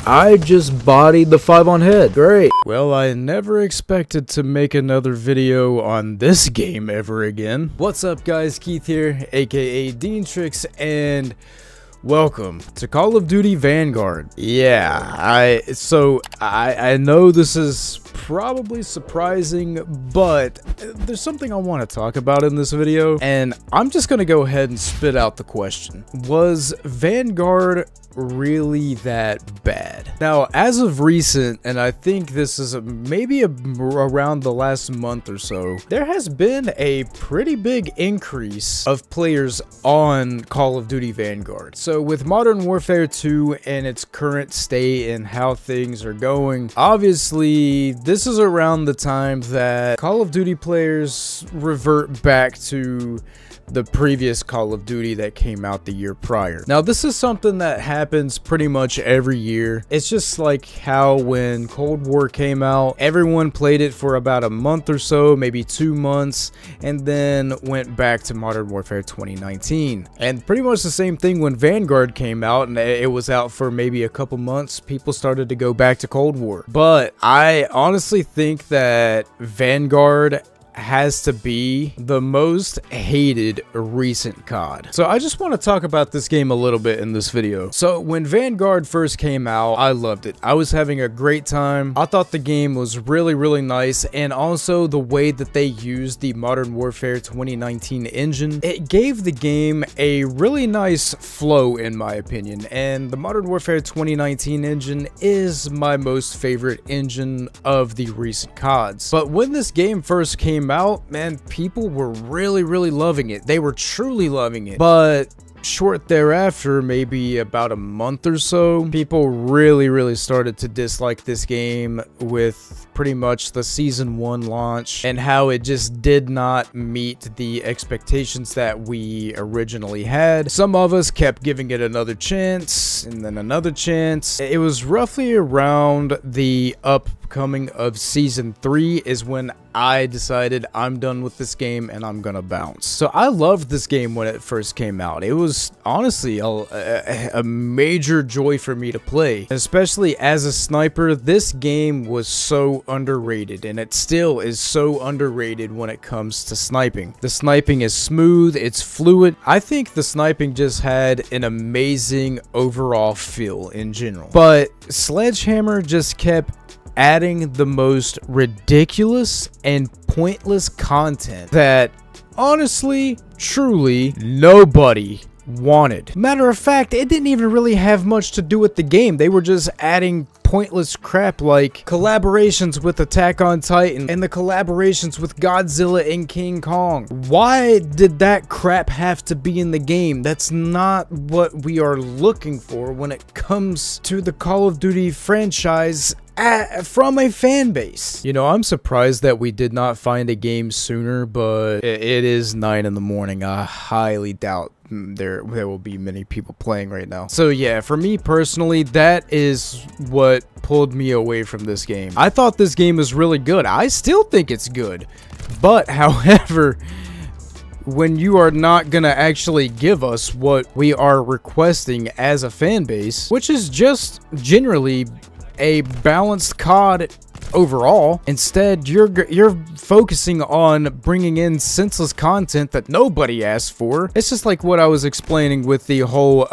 I just bodied the 5 on head. Great. Well, I never expected to make another video on this game ever again. What's up, guys? Keith here, aka Deantrix, and welcome to Call of Duty Vanguard. Yeah, I know this is probably surprising, but there's something I want to talk about in this video, and I'm just gonna go ahead and spit out the question. Was Vanguard really that bad? Now, as of recent, and I think this is maybe around the last month or so, there has been a pretty big increase of players on Call of Duty Vanguard. So with Modern Warfare 2 and its current state and how things are going, obviously this is around the time that Call of Duty players revert back to the previous Call of Duty that came out the year prior. Now, this is something that happens pretty much every year. It's just like how when Cold War came out, everyone played it for about a month or so, maybe 2 months, and then went back to Modern Warfare 2019. And pretty much the same thing when Vanguard came out, and it was out for maybe a couple months, people started to go back to Cold War. But I honestly think that Vanguard has to be the most hated recent COD. So I just want to talk about this game a little bit in this video. So when Vanguard first came out, I loved it. I was having a great time. I thought the game was really nice, and also the way that they used the Modern Warfare 2019 engine, it gave the game a really nice flow in my opinion, and the Modern Warfare 2019 engine is my most favorite engine of the recent CODs. But when this game first came out, man, people were really loving it. They were truly loving it. But short thereafter, maybe about a month or so, people really started to dislike this game with pretty much the season 1 launch and how it just did not meet the expectations that we originally had. Some of us kept giving it another chance and then another chance. It was roughly around the upcoming of season 3 is when I decided I'm done with this game and I'm gonna bounce. So I loved this game when it first came out. It was honestly a major joy for me to play, especially as a sniper. This game was so underrated, and it still is so underrated when it comes to sniping. The sniping is smooth, it's fluid. I think the sniping just had an amazing overall feel in general, but Sledgehammer just kept adding the most ridiculous and pointless content that honestly, truly, nobody wanted. Matter of fact, it didn't even really have much to do with the game. They were just adding pointless crap like collaborations with Attack on Titan and the collaborations with Godzilla and King Kong. Why did that crap have to be in the game? That's not what we are looking for when it comes to the Call of Duty franchise from a fan base. You know, I'm surprised that we did not find a game sooner, but it is 9 in the morning. I highly doubt there will be many people playing right now. So yeah, for me personally, that is what pulled me away from this game. I thought this game was really good. I still think it's good, but however, when you are not gonna actually give us what we are requesting as a fan base, which is just generally a balanced COD overall, instead you're focusing on bringing in senseless content that nobody asked for. It's just like what I was explaining with the whole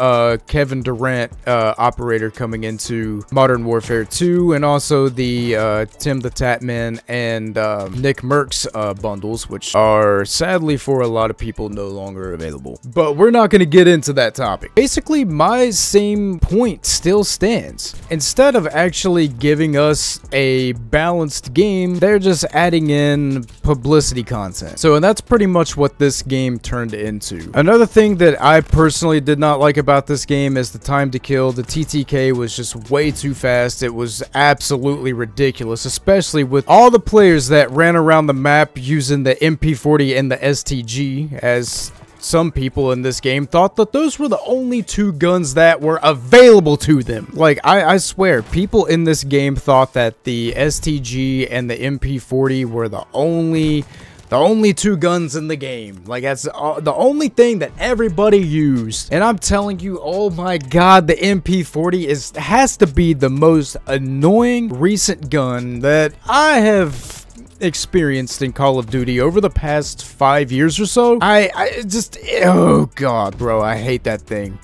Kevin Durant operator coming into Modern Warfare 2, and also the Tim the Tatman and Nick Merckx bundles, which are sadly for a lot of people no longer available. But we're not going to get into that topic. Basically, my same point still stands. Instead of actually giving us a balanced game, they're just adding in publicity content. So, and that's pretty much what this game turned into. Another thing that I personally did not like about this game is the time to kill. The TTK was just way too fast. It was absolutely ridiculous, especially with all the players that ran around the map using the MP40 and the STG, as some people in this game thought that those were the only 2 guns that were available to them. Like, I swear, people in this game thought that the STG and the MP40 were the only The only 2 guns in the game. Like, that's the only thing that everybody used. And I'm telling you, oh my god, the MP40 has to be the most annoying recent gun that I have experienced in Call of Duty over the past 5 years or so. I just, oh god, bro, I hate that thing.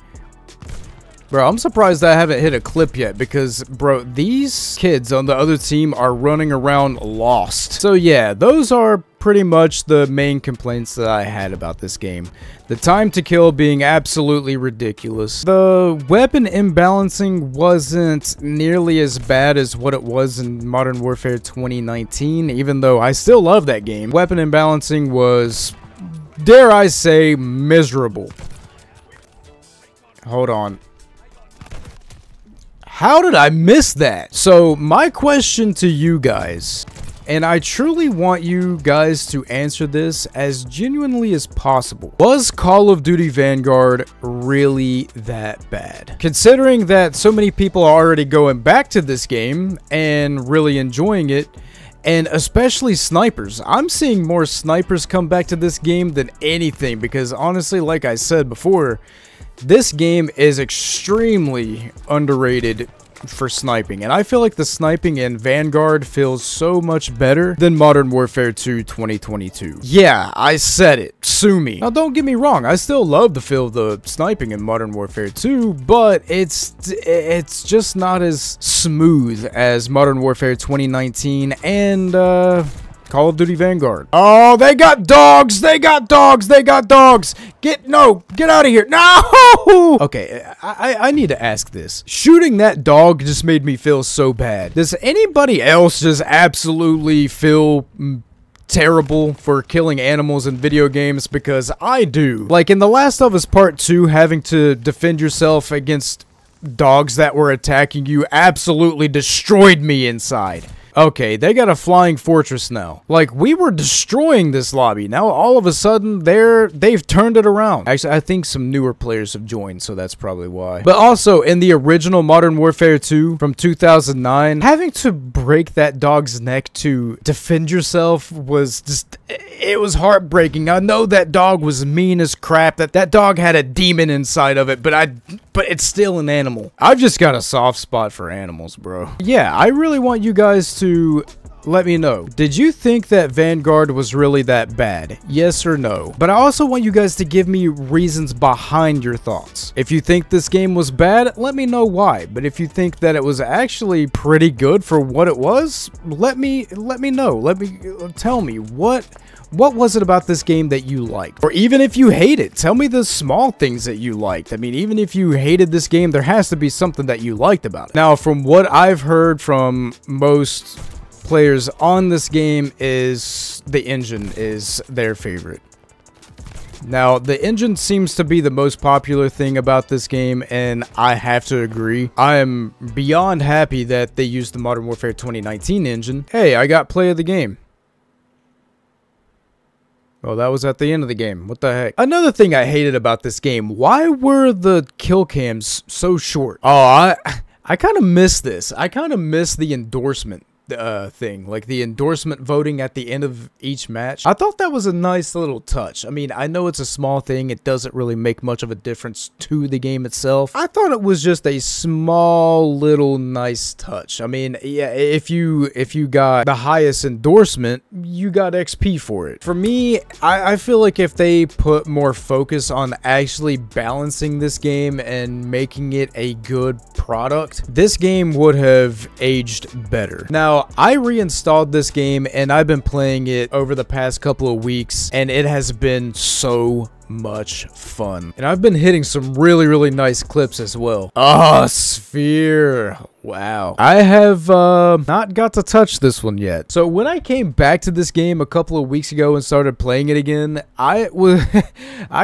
Bro, I'm surprised I haven't hit a clip yet because, bro, these kids on the other team are running around lost. So yeah, those are pretty much the main complaints that I had about this game. The time to kill being absolutely ridiculous. The weapon imbalancing wasn't nearly as bad as what it was in Modern Warfare 2019, even though I still love that game. Weapon imbalancing was, dare I say, miserable. Hold on. How did I miss that? So my question to you guys, and I truly want you guys to answer this as genuinely as possible. Was Call of Duty Vanguard really that bad? Considering that so many people are already going back to this game and really enjoying it, and especially snipers. I'm seeing more snipers come back to this game than anything because honestly, like I said before, this game is extremely underrated for sniping, and I feel like the sniping in Vanguard feels so much better than Modern Warfare 2 2022. Yeah, I said it. Sue me. Now, don't get me wrong, I still love the feel of the sniping in Modern Warfare 2, but it's just not as smooth as Modern Warfare 2019 and Call of Duty Vanguard. Oh, they got dogs! They got dogs! They got dogs! Get out of here! No! Okay, I need to ask this. Shooting that dog just made me feel so bad. Does anybody else just absolutely feel terrible for killing animals in video games? Because I do. Like in The Last of Us Part 2, having to defend yourself against dogs that were attacking you absolutely destroyed me inside. Okay, they got a flying fortress now. Like, we were destroying this lobby. Now, all of a sudden, they've turned it around. Actually, I think some newer players have joined, so that's probably why. But also, in the original Modern Warfare 2 from 2009, having to break that dog's neck to defend yourself was just... it was heartbreaking. I know that dog was mean as crap. That dog had a demon inside of it, but it's still an animal. I've just got a soft spot for animals, bro. Yeah, I really want you guys to let me know. Did you think that Vanguard was really that bad? Yes or no? But I also want you guys to give me reasons behind your thoughts. If you think this game was bad, let me know why. But if you think that it was actually pretty good for what it was, let me know. Tell me what was it about this game that you liked? Or even if you hate it, tell me the small things that you liked. I mean, even if you hated this game, there has to be something that you liked about it. Now, from what I've heard from most players on this game, is the engine is their favorite. Now, the engine seems to be the most popular thing about this game, and I have to agree. I am beyond happy that they used the Modern Warfare 2019 engine. Hey, I got play of the game. Well, that was at the end of the game. What the heck? Another thing I hated about this game, why were the kill cams so short? Oh, I kind of miss this. I kind of miss the endorsement thing, like the endorsement voting at the end of each match. I thought that was a nice little touch. I mean, I know it's a small thing. It doesn't really make much of a difference to the game itself. I thought it was just a small little nice touch. I mean, yeah, if you got the highest endorsement, you got XP for it. For me, I feel like if they put more focus on actually balancing this game and making it a good product, this game would have aged better. Now, I reinstalled this game and I've been playing it over the past couple of weeks, and it has been so much fun. And I've been hitting some really nice clips as well. Oh, Sphere. Wow. I have not got to touch this one yet. So when I came back to this game a couple of weeks ago and started playing it again, I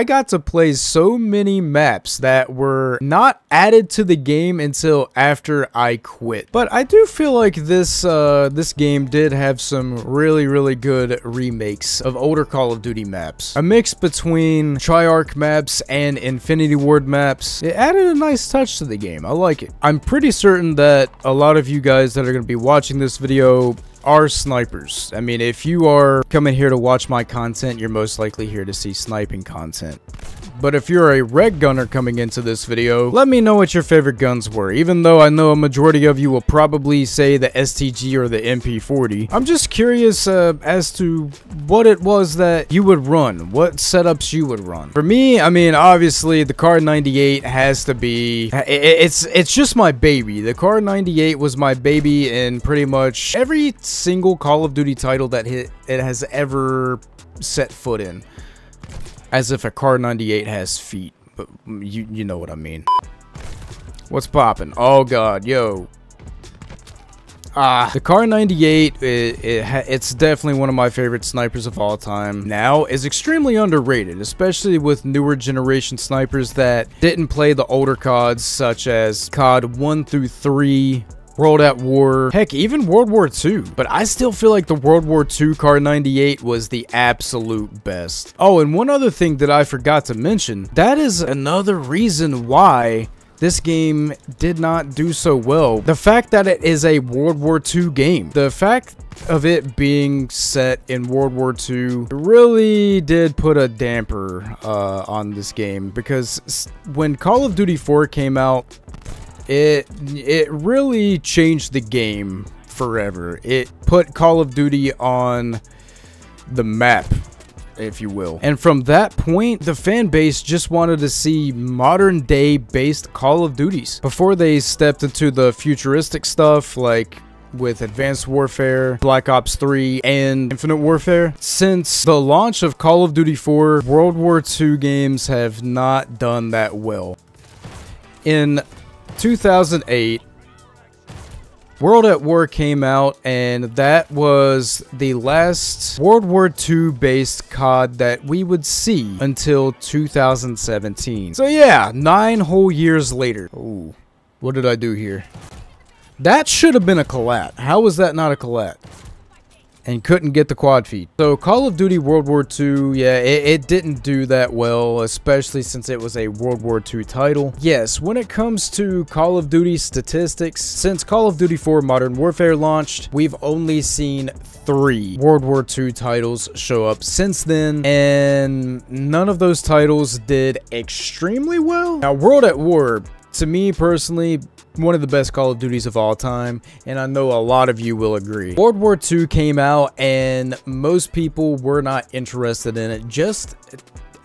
got to play so many maps that were not added to the game until after I quit. But I do feel like this game did have some really good remakes of older Call of Duty maps. A mix between Triarch maps and Infinity Ward maps. It added a nice touch to the game. I like it. I'm pretty certain that a lot of you guys that are going to be watching this video are snipers. I mean, if you are coming here to watch my content, you're most likely here to see sniping content. But if you're a reg gunner coming into this video, let me know what your favorite guns were. Even though I know a majority of you will probably say the STG or the MP40, I'm just curious as to what it was that you would run, what setups you would run. For me, I mean, obviously the Kar 98 has to be, it's just my baby. The Kar 98 was my baby in pretty much every single Call of Duty title that it has ever set foot in. As if a Kar 98 has feet, but you know what I mean. What's poppin'? Oh god, yo. The Kar 98, it's definitely one of my favorite snipers of all time. Now, is extremely underrated, especially with newer generation snipers that didn't play the older CODs, such as COD 1 through 3, World at War, heck, even World War II. But I still feel like the World War II Kar 98 was the absolute best. Oh, and one other thing that I forgot to mention, that is another reason why this game did not do so well. The fact that it is a World War II game. The fact of it being set in World War II really did put a damper on this game, because when Call of Duty 4 came out, it really changed the game forever. It put Call of Duty on the map, if you will. And from that point, the fan base just wanted to see modern day based Call of Duties before they stepped into the futuristic stuff like with Advanced Warfare, Black Ops 3, and Infinite Warfare. Since the launch of Call of Duty 4, World War II games have not done that well. In 2008, World at War came out, and that was the last World War II based COD that we would see until 2017. So yeah, 9 whole years later. Ooh, what did I do here? That should have been a collat. How was that not a collat? And couldn't get the quad feed. So Call of Duty World War II, yeah, it didn't do that well, especially since it was a World War II title. Yes, when it comes to Call of Duty statistics, since Call of Duty 4 Modern Warfare launched, we've only seen 3 World War II titles show up since then, and none of those titles did extremely well. Now, World at War, to me personally, one of the best Call of Duties of all time, and I know a lot of you will agree. World War II came out, and most people were not interested in it, just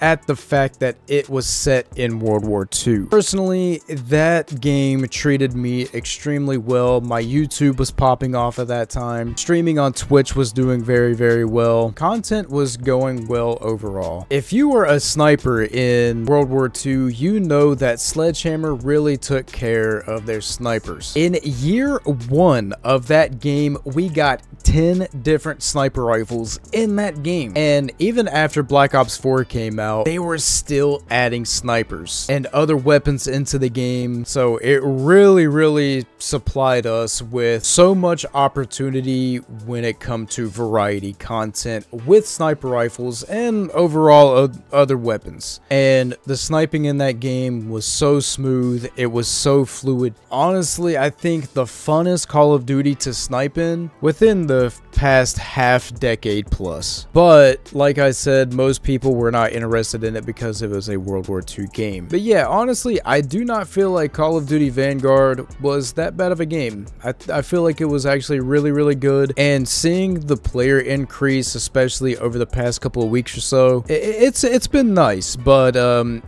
at the fact that it was set in World War II. Personally, that game treated me extremely well. My YouTube was popping off at that time. Streaming on Twitch was doing very, very well. Content was going well overall. If you were a sniper in World War II, you know that Sledgehammer really took care of their snipers. In year 1 of that game, we got 10 different sniper rifles in that game. And even after Black Ops 4 came out, they were still adding snipers and other weapons into the game. So it really supplied us with so much opportunity when it comes to variety content with sniper rifles and overall other weapons. And the sniping in that game was so smooth. It was so fluid. Honestly, I think the funnest Call of Duty to snipe in within the past half decade plus. But like I said, most people were not interested in it because it was a World War II game. But yeah, honestly, I do not feel like Call of Duty Vanguard was that bad of a game. I feel like it was actually really good, and seeing the player increase, especially over the past couple of weeks or so, it's been nice. But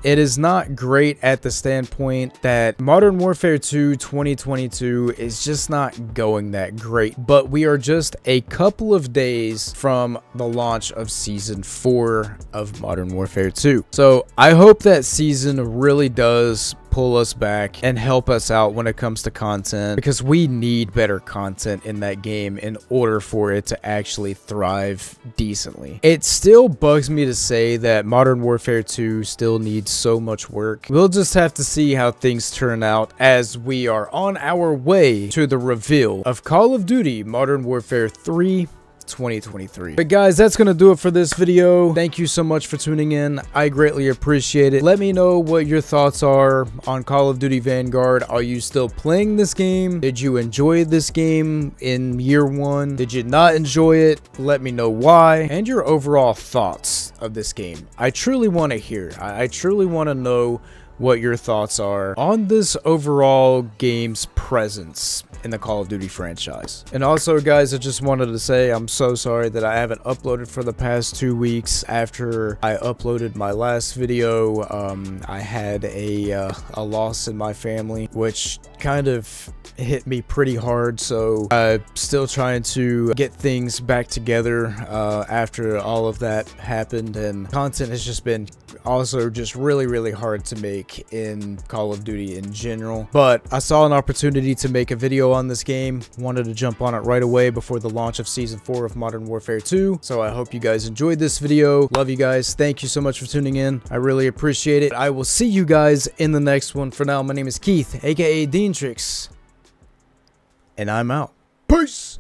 it is not great at the standpoint that Modern Warfare 2 2022 is just not going that great. But we are just a couple of days from the launch of Season 4 of Modern Warfare 2. So I hope that season really does pull us back and help us out when it comes to content, because we need better content in that game in order for it to actually thrive decently. It still bugs me to say that Modern Warfare 2 still needs so much work. We'll just have to see how things turn out as we are on our way to the reveal of Call of Duty Modern Warfare 3 2023. But guys, that's gonna do it for this video. Thank you so much for tuning in. I greatly appreciate it. Let me know what your thoughts are on Call of Duty Vanguard. Are you still playing this game? Did you enjoy this game in year one? Did you not enjoy it? Let me know why, and your overall thoughts of this game. I truly want to hear. I truly want to know what your thoughts are on this overall game's presence in the Call of Duty franchise. And also, guys, I just wanted to say I'm so sorry that I haven't uploaded for the past 2 weeks. After I uploaded my last video, I had a loss in my family, which kind of hit me pretty hard, so I'm still trying to get things back together after all of that happened, and content has just been also just really hard to make in Call of Duty in general. But I saw an opportunity to make a video on this game, wanted to jump on it right away before the launch of Season 4 of Modern Warfare 2, so I hope you guys enjoyed this video. Love you guys. Thank you so much for tuning in. I really appreciate it. I will see you guys in the next one. For now, my name is Keith, aka Deantrix, and I'm out. Peace!